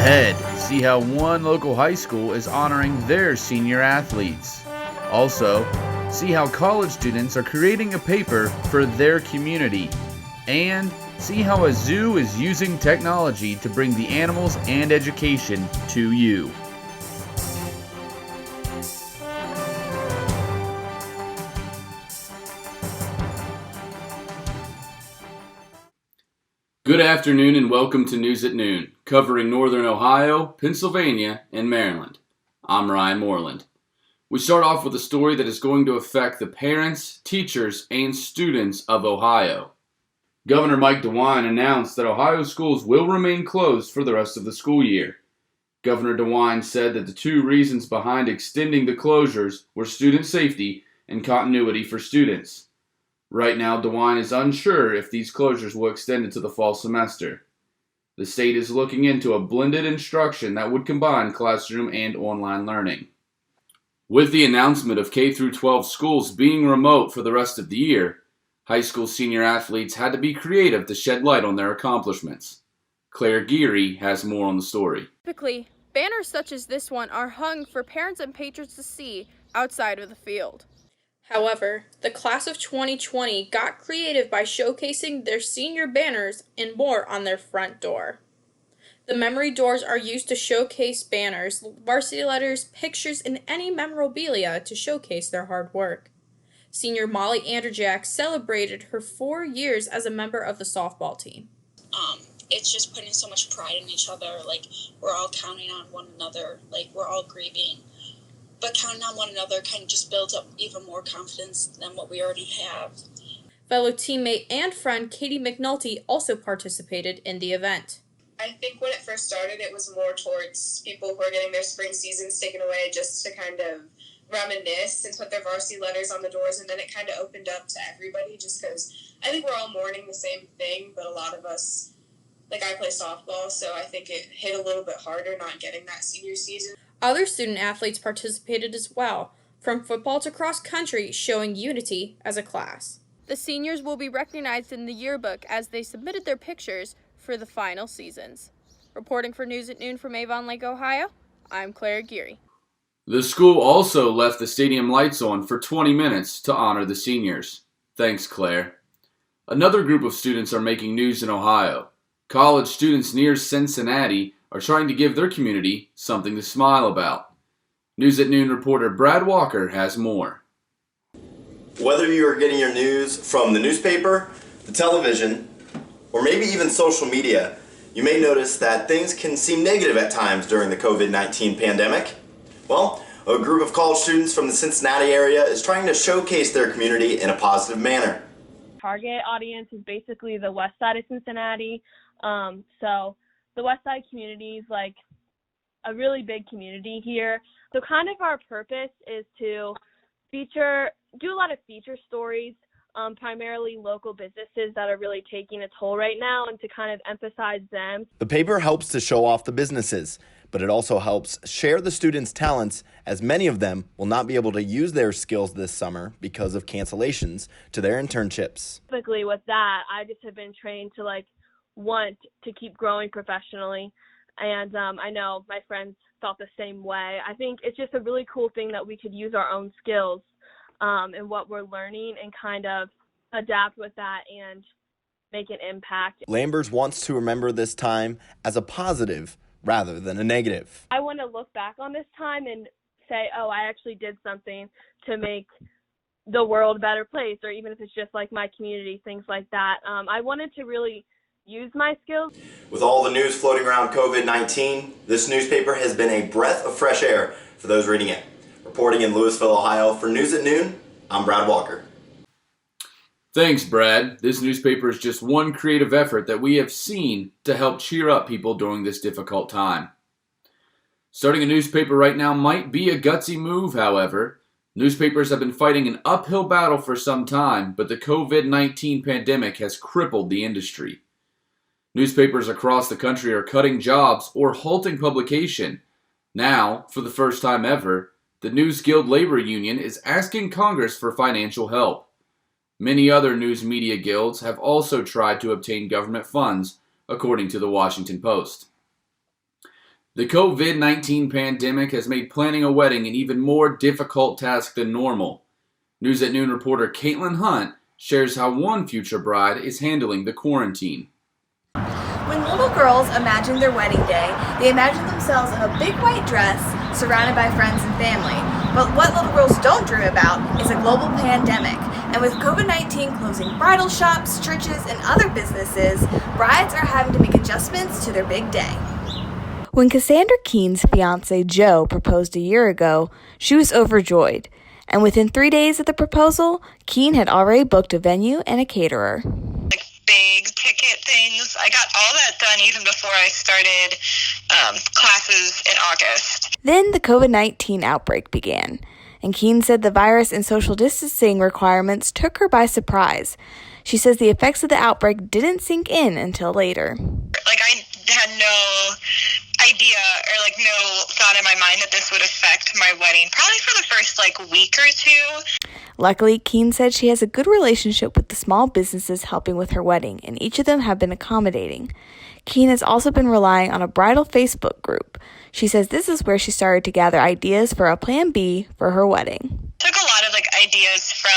ahead, see how one local high school is honoring their senior athletes. Also, see how college students are creating a paper for their community. And see how a zoo is using technology to bring the animals and education to you. Good afternoon and welcome to News at Noon, covering Northern Ohio, Pennsylvania, and Maryland. I'm Ryan Moreland. We start off with a story that is going to affect the parents, teachers, and students of Ohio. Governor Mike DeWine announced that Ohio schools will remain closed for the rest of the school year. Governor DeWine said that the two reasons behind extending the closures were student safety and continuity for students. Right now, DeWine is unsure if these closures will extend into the fall semester. The state is looking into a blended instruction that would combine classroom and online learning. With the announcement of K-12 schools being remote for the rest of the year, high school senior athletes had to be creative to shed light on their accomplishments. Claire Geary has more on the story. Typically, banners such as this one are hung for parents and patrons to see outside of the field. However, the class of 2020 got creative by showcasing their senior banners and more on their front door. The memory doors are used to showcase banners, varsity letters, pictures, and any memorabilia to showcase their hard work. Senior Molly Anderjack celebrated her 4 years as a member of the softball team. It's just putting so much pride in each other. Like, we're all counting on one another. Like, we're all grieving. But counting on one another kind of just builds up even more confidence than what we already have. Fellow teammate and friend Katie McNulty also participated in the event. I think when it first started, it was more towards people who are getting their spring seasons taken away just to kind of reminisce and put their varsity letters on the doors. And then it kind of opened up to everybody just because I think we're all mourning the same thing, but a lot of us, like I play softball, so I think it hit a little bit harder not getting that senior season. Other student athletes participated as well, from football to cross country, showing unity as a class. The seniors will be recognized in the yearbook as they submitted their pictures for the final seasons. Reporting for News at Noon from Avon Lake, Ohio, I'm Claire Geary. The school also left the stadium lights on for 20 minutes to honor the seniors. Thanks, Claire. Another group of students are making news in Ohio. College students near Cincinnati are trying to give their community something to smile about. News at Noon reporter Brad Walker has more. Whether you are getting your news from the newspaper, the television, or maybe even social media, you may notice that things can seem negative at times during the COVID-19 pandemic. Well, a group of college students from the Cincinnati area is trying to showcase their community in a positive manner. Target audience is basically the west side of Cincinnati. So the west side community is like a really big community here. So kind of our purpose is to do a lot of feature stories, primarily local businesses that are really taking a toll right now, and to kind of emphasize them. The paper helps to show off the businesses, but it also helps share the students' talents, as many of them will not be able to use their skills this summer because of cancellations to their internships. Typically with that, I just have been trained to want to keep growing professionally, and I know my friends felt the same way. I think it's just a really cool thing that we could use our own skills and what we're learning and kind of adapt with that and make an impact. Lambers wants to remember this time as a positive rather than a negative. I want to look back on this time and say, oh, I actually did something to make the world a better place, or even if it's just like my community, things like that. I wanted to really use my skills. With all the news floating around COVID-19, this newspaper has been a breath of fresh air for those reading it. Reporting in Louisville, Ohio, for News at Noon, I'm Brad Walker. Thanks, Brad. This newspaper is just one creative effort that we have seen to help cheer up people during this difficult time. Starting a newspaper right now might be a gutsy move, however. Newspapers have been fighting an uphill battle for some time, but the COVID-19 pandemic has crippled the industry. Newspapers across the country are cutting jobs or halting publication. Now, for the first time ever, the News Guild Labor Union is asking Congress for financial help. Many other news media guilds have also tried to obtain government funds, according to the Washington Post. The COVID-19 pandemic has made planning a wedding an even more difficult task than normal. News at Noon reporter Caitlin Hunt shares how one future bride is handling the quarantine. When little girls imagine their wedding day, they imagine themselves in a big white dress, surrounded by friends and family. But what little girls don't dream about is a global pandemic. And with COVID-19 closing bridal shops, churches, and other businesses, brides are having to make adjustments to their big day. When Cassandra Keen's fiance Joe proposed a year ago, she was overjoyed. And within 3 days of the proposal, Keen had already booked a venue and a caterer. Big ticket things. I got all that done even before I started classes in August. Then the COVID-19 outbreak began, and Keen said the virus and social distancing requirements took her by surprise. She says the effects of the outbreak didn't sink in until later. I had no idea or no thought in my mind that this would affect my wedding, probably for the first week or two. Luckily, Keen said she has a good relationship with the small businesses helping with her wedding, and each of them have been accommodating. Keen has also been relying on a bridal Facebook group. She says this is where she started to gather ideas for a plan B for her wedding. Took a lot of ideas from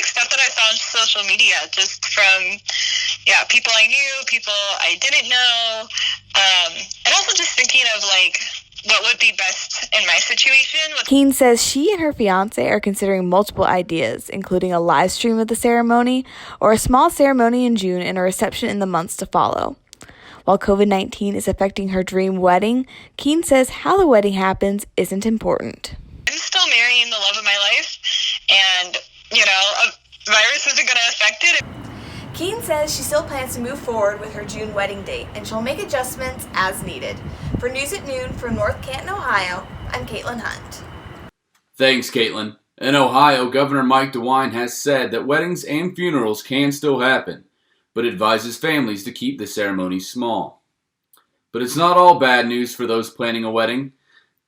stuff that I saw on social media, just from people I knew, people I didn't know, and also just thinking of what would be best in my situation. Keen says she and her fiance are considering multiple ideas, including a live stream of the ceremony or a small ceremony in June and a reception in the months to follow. While COVID-19 is affecting her dream wedding, Keen says how the wedding happens isn't important. I'm still marrying the love of my life, and, a virus isn't going to affect it. Keen says she still plans to move forward with her June wedding date, and she'll make adjustments as needed. For News at Noon from North Canton, Ohio, I'm Caitlin Hunt. Thanks, Caitlin. In Ohio, Governor Mike DeWine has said that weddings and funerals can still happen, but advises families to keep the ceremony small. But it's not all bad news for those planning a wedding.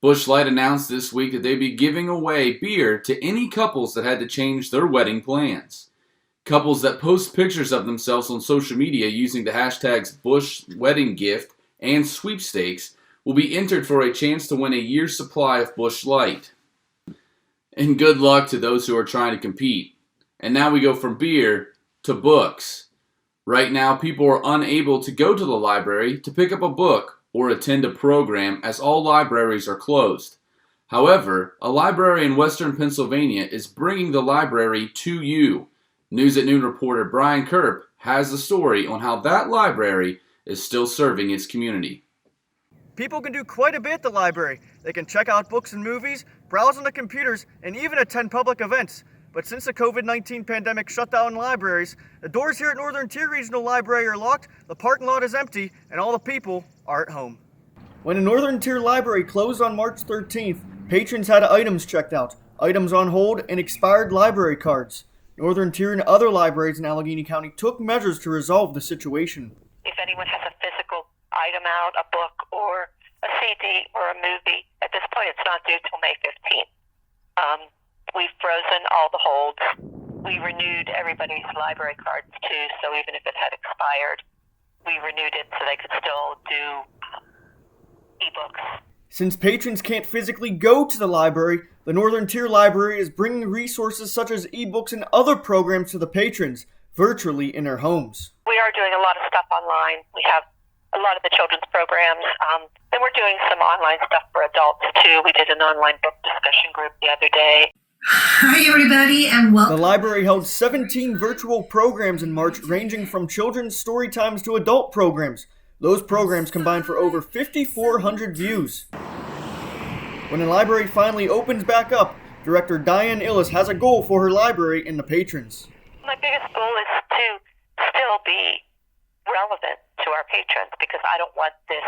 Busch Light announced this week that they'd be giving away beer to any couples that had to change their wedding plans. Couples that post pictures of themselves on social media using the hashtags Busch Wedding Gift and Sweepstakes will be entered for a chance to win a year's supply of Busch Light. And good luck to those who are trying to compete. And now we go from beer to books. Right now, people are unable to go to the library to pick up a book or attend a program as all libraries are closed. However, a library in Western Pennsylvania is bringing the library to you. News at Noon reporter Brian Kerp has the story on how that library is still serving its community. People can do quite a bit at the library. They can check out books and movies, browse on the computers, and even attend public events. But since the COVID-19 pandemic shut down libraries, the doors here at Northern Tier Regional Library are locked, the parking lot is empty, and all the people are at home. When the Northern Tier Library closed on March 13th, patrons had items checked out, items on hold, and expired library cards. Northern Tier and other libraries in Allegheny County took measures to resolve the situation. If anyone has a physical item out, a book or a CD or a movie, at this point it's not due till May 15th. We've frozen all the holds. We renewed everybody's library cards too, so even if it had expired, we renewed it so they could still do ebooks. Since patrons can't physically go to the library, the Northern Tier Library is bringing resources such as ebooks and other programs to the patrons, virtually in their homes. We are doing a lot of stuff online. We have a lot of the children's programs, and we're doing some online stuff for adults too. We did an online book discussion group the other day. Hi everybody and welcome. The library held 17 virtual programs in March, ranging from children's story times to adult programs. Those programs combined for over 5,400 views. When the library finally opens back up, Director Diane Illis has a goal for her library and the patrons. My biggest goal is to still be relevant to our patrons, because I don't want this,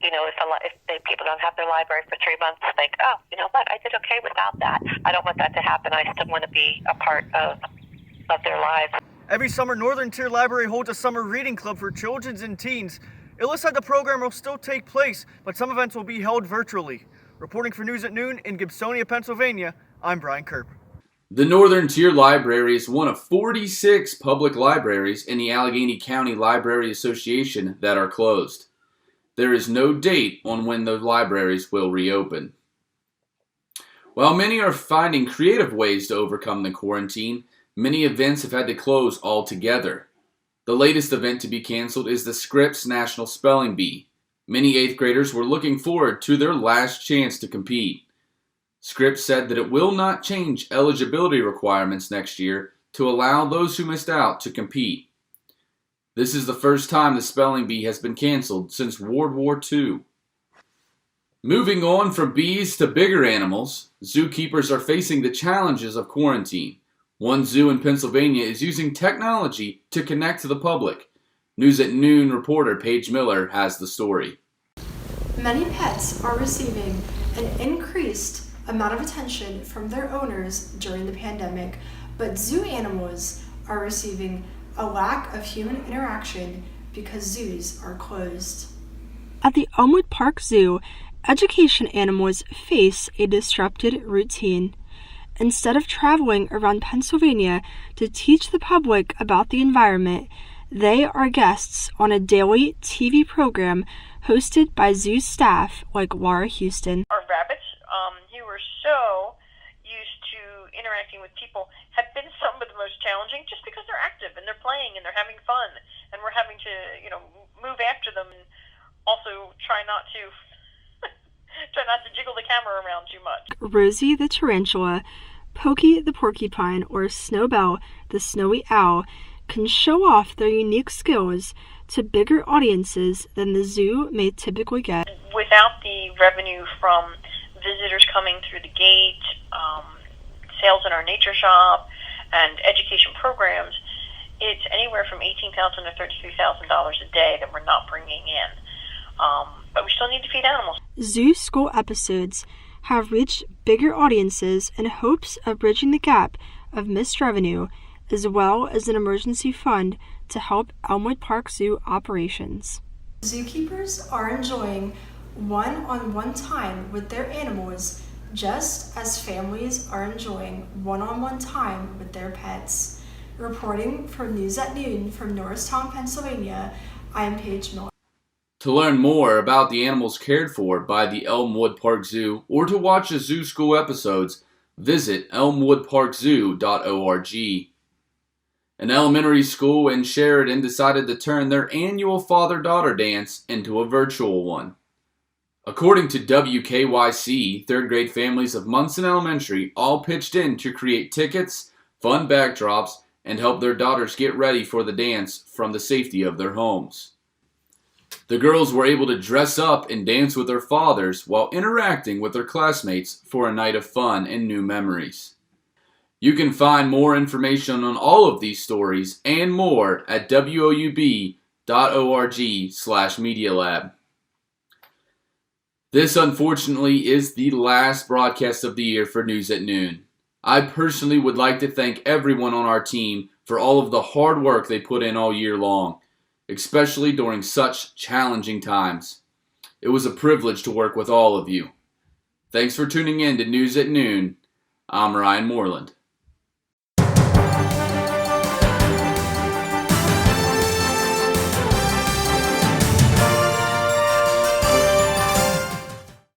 if people don't have their library for 3 months, think, oh, you know what, I did okay without that. I don't want that to happen. I still want to be a part of their lives. Every summer, Northern Tier Library holds a summer reading club for children and teens. Illis said the program will still take place, but some events will be held virtually. Reporting for News at Noon in Gibsonia, Pennsylvania, I'm Brian Kerp. The Northern Tier Library is one of 46 public libraries in the Allegheny County Library Association that are closed. there is no date on when the libraries will reopen. While many are finding creative ways to overcome the quarantine, many events have had to close altogether. The latest event to be canceled is the Scripps National Spelling Bee. Many 8th graders were looking forward to their last chance to compete. Scripps said that it will not change eligibility requirements next year to allow those who missed out to compete. This is the first time the spelling bee has been canceled since World War II. Moving on from bees to bigger animals, zookeepers are facing the challenges of quarantine. One zoo in Pennsylvania is using technology to connect to the public. News at Noon reporter Paige Miller has the story. Many pets are receiving an increased amount of attention from their owners during the pandemic, but zoo animals are receiving a lack of human interaction because zoos are closed. At the Elmwood Park Zoo, education animals face a disrupted routine. Instead of traveling around Pennsylvania to teach the public about the environment, they are guests on a daily TV program hosted by zoo staff like Laura Houston. Our rabbits, who are so used to interacting with people, have been some of the most challenging just because they're active and they're playing and they're having fun, and we're having to, move after them and also try not to jiggle the camera around too much. Rosie the tarantula, Pokey the porcupine, or Snowbell the snowy owl can show off their unique skills to bigger audiences than the zoo may typically get. Without the revenue from visitors coming through the gate, sales in our nature shop, and education programs, it's anywhere from $18,000 to $33,000 a day that we're not bringing in. But we still need to feed animals. Zoo school episodes have reached bigger audiences in hopes of bridging the gap of missed revenue, as well as an emergency fund to help Elmwood Park Zoo operations. Zookeepers are enjoying one-on-one time with their animals, just as families are enjoying one-on-one time with their pets. Reporting for News at Noon from Norristown, Pennsylvania, I am Paige Miller. To learn more about the animals cared for by the Elmwood Park Zoo or to watch the zoo school episodes, visit elmwoodparkzoo.org. An elementary school in Sheridan decided to turn their annual father-daughter dance into a virtual one. According to WKYC, third grade families of Munson Elementary all pitched in to create tickets, fun backdrops, and help their daughters get ready for the dance from the safety of their homes. The girls were able to dress up and dance with their fathers while interacting with their classmates for a night of fun and new memories. You can find more information on all of these stories and more at woub.org/medialab. This, unfortunately, is the last broadcast of the year for News at Noon. I personally would like to thank everyone on our team for all of the hard work they put in all year long, especially during such challenging times. It was a privilege to work with all of you. Thanks for tuning in to News at Noon. I'm Ryan Moreland.